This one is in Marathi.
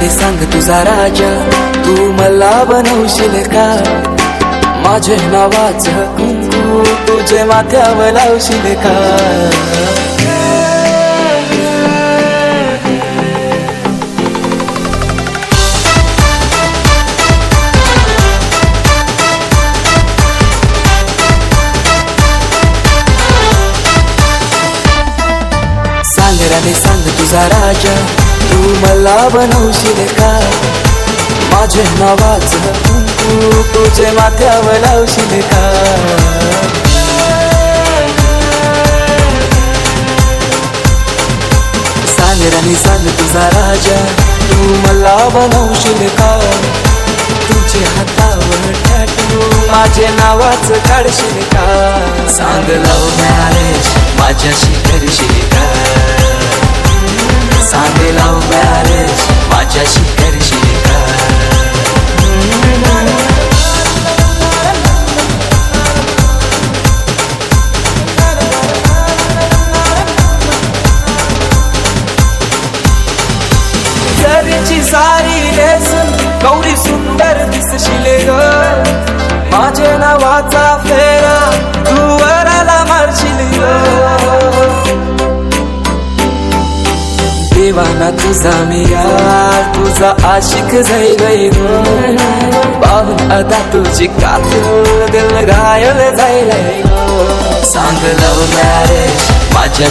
सांगराने सांग तुझा राजा, तू मला बनवशील का? माझे नावाचं कुंकू तुझे माथ्यावर लावशील का? सांगराने सांग तुझा राजा, तू मला बनवशील का? माझे नावाचं कुंकू तुझे माथ्यावर लावशील का? सांगराने सांग तुझा राजा, तू मला बनवशील का? तुझे हातावर टॅटू माझे नावाचं काढशील का? सांग लव्ह मॅरेज माझ्याशी करशील का? सांग लव्ह मॅरेज माझ्याशी करशील का? जरीची सारी नेसून गौरी सुंदर दिसशील ग. माझे नावाचा फेरा तू वराला मारशील ग. देवाना तुझा मी यार, तुझा आशिक जाई गो. पाहून आता तुझी कातूर दिल घायल जाईल. सांग लव्ह मॅरेज माझ्या